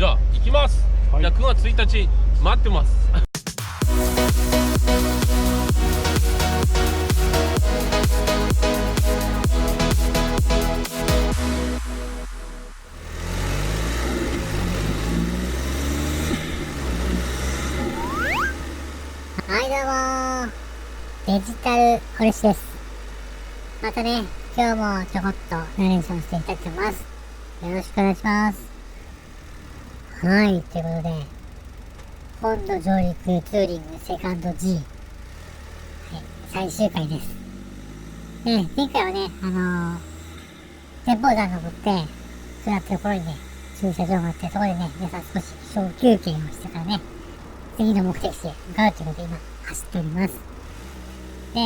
じゃあ行きます、はい、じゃあ9月1日待ってますはいどうもデジタルホルシです。またね、今日もちょこっとナレーションしていきたいと思います。よろしくお願いします。はい、ということで本土上陸ツーリングセカンド G、はい、最終回です。で、前回はね、展望山登って座ったところにね、駐車場があって、そこでね、皆さん少し小休憩をしてからね、次の目的地へ向かうということで今走っております。で、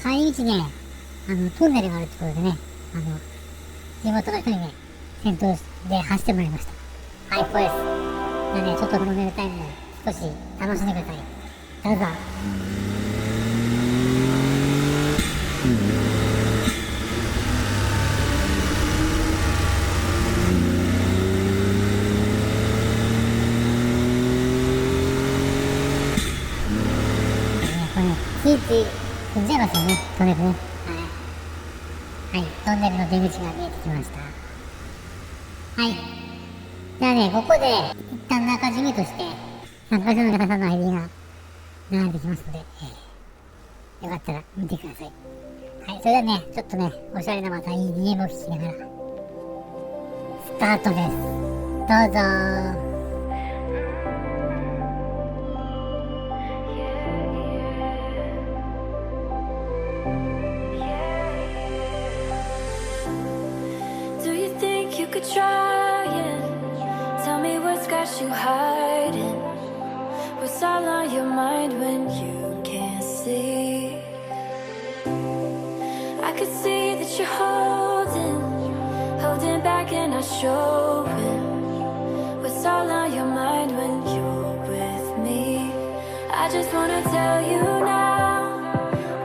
帰り道ね、トンネルがあるってことでね、地元の人にね、先頭で走ってもらいました。最高です。なので、ちょっとトンネルタイム少し楽しんでください。どうぞ。これね、ついつい踏んじゃいますよね、トンネルね。はい、トンネルの出口が見えてきました。はい。じゃあね、ここで一旦中締めとして参加者の皆さんの ID が流れてきますので、よかったら見てください。はい、それではね、ちょっとね、おしゃれなまた EDM を聴きながらスタートです。どうぞー。You could try it. Tell me what's got you hiding. What's all on your mind when you can't see? I could see that you're holding back and not showing. What's all on your mind when you're with me? I just wanna tell you now,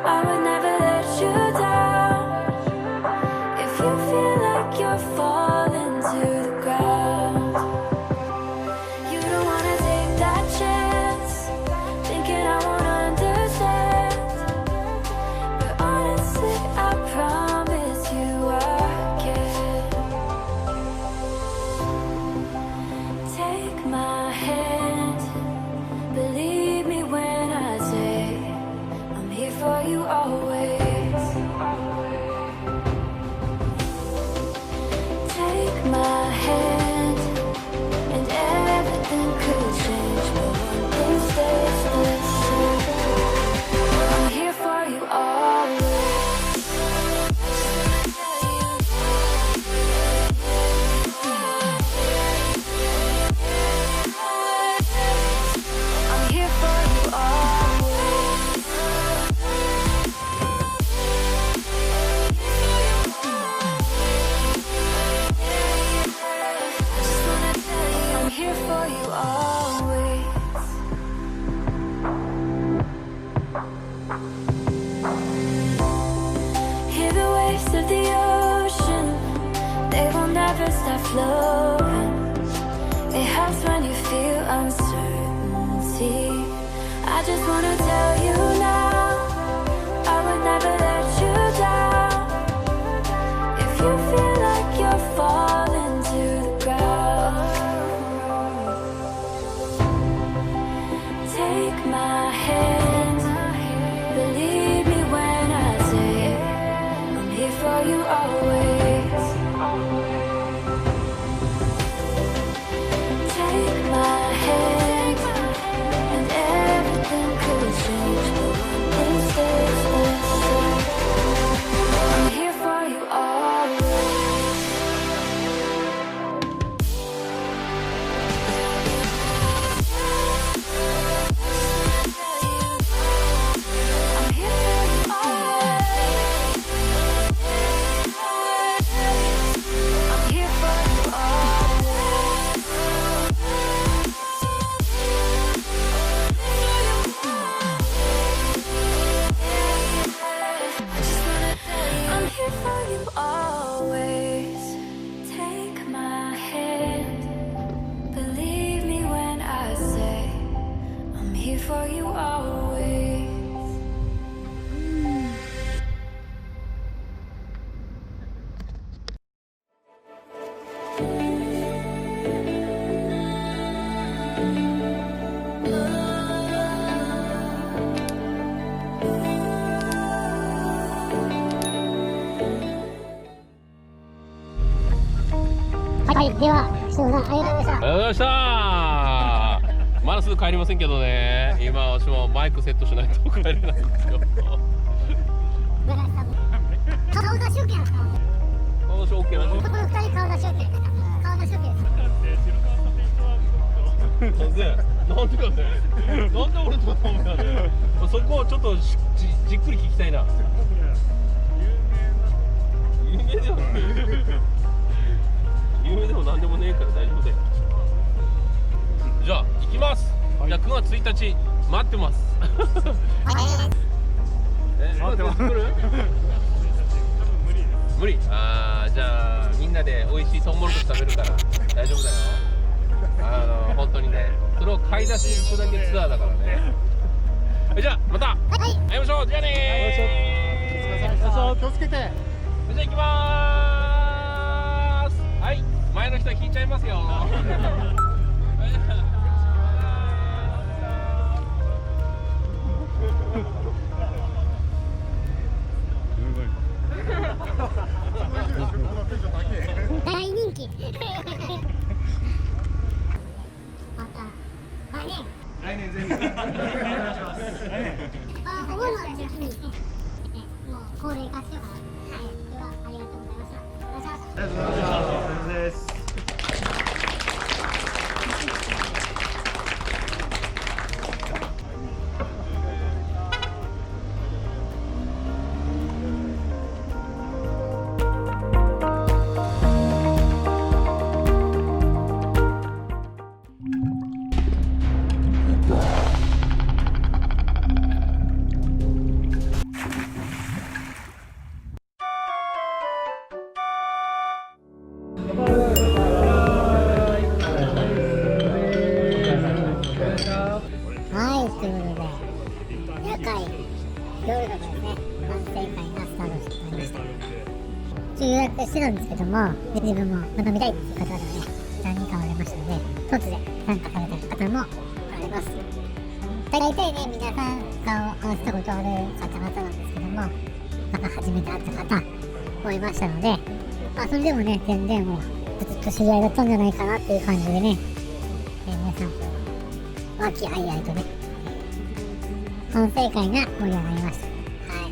I would never let you down. If you feel like you're falling to the ground, you don't wanna take that chance, thinking I won't understand. But honestly, I promise you I can. Take my hand, believe me when I say I'm here for you always. My hand, and everything could change, but one thing stays the same. I'm here for you always. I'm here for you always. Here for you always. Hear the waves of the ocean, they will never stop flowing. It helps when you feel uncertainty. I just wanna tell you now, I would never let you down. If you feel like you're falling to the ground, take my hand, believe me when I say I'm here for you always. Take my hand, and everything could change. ございました。まだすぐ帰りませんけどね。今私もマイクセットしないと帰れないんですよ。顔出し OK なんですか？顔出し OK なんですよ。この2人顔出し OK。顔出し OK です。なんで俺と思うんだね。そこをちょっとじっくり聞きたいな。有名ではない。有名でもなんでもねえから大丈夫だよ。じゃあ行きます。じゃあ9月1日待ってます。待ってます。無理。じゃあみんなで美味しいトウモロコシ食べるから大丈夫だよ。本当にね、それを買い出しに行くだけツアーだからね。じゃあまた会いましょう。じゃあねー。気をつけて。じゃあ行きまーす。はい、前の人引いちゃいますよ。大人気。また来年ぜひお願いします。お盆の時期にもう恒例化しようかな。はい、ではありがとうございました。お願いします。ありがとうございます。はい、ということで、夜会、夜のですね、反省会がスタートしてまいりました。予約してたんですけども、自分もまた見たいっていう方がね、何人かおられましたので、突然参加された方もおられます。大体ね、皆さん顔を合わせたことある方々なんですけども、また初めて会った方もいましたので、それでもね、全然もう、ずっと知り合いだったんじゃないかなっていう感じでね、皆さん、和気あいあいとね、反省会が盛り上がりました。はい。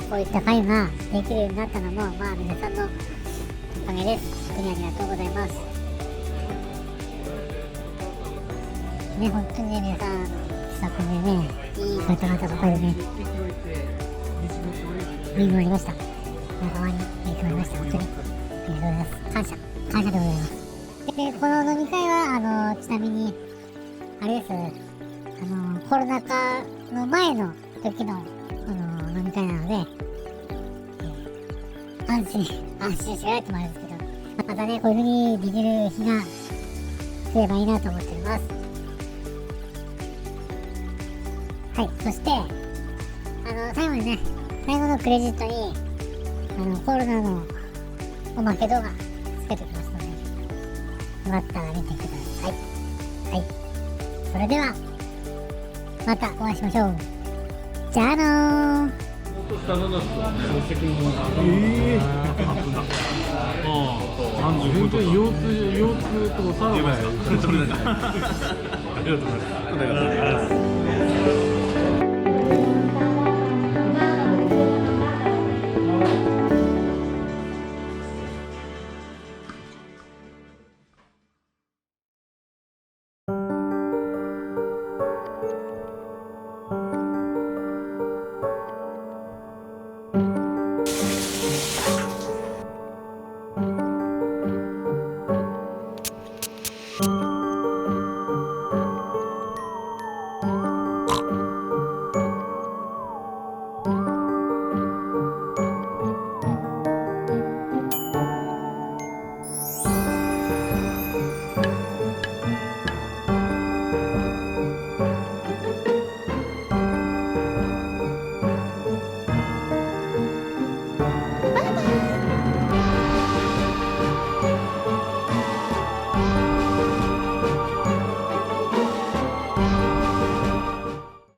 こういった会ができるようになったのも、皆さんのおかげです。本当にありがとうございます。ね、本当にね、皆さん、気さくでね、いい方々ばかりね、見もありました。仲間に見てもらいました。本当にありがとうございます。感謝でございます。で、この飲み会は、ちなみに、あれです、コロナ禍の前の時の、飲み会なので、安心してやってもらうんですけど、またね、こういう風にできる日が来ればいいなと思っております。はい、そして、最後にね、最後のクレジットに、コロナのおまけ動画つけておきますので、よかったら見てください。はい。それでは、またお会いしましょう。じゃあのー。全然腰痛とかさらない。ありがとうございます。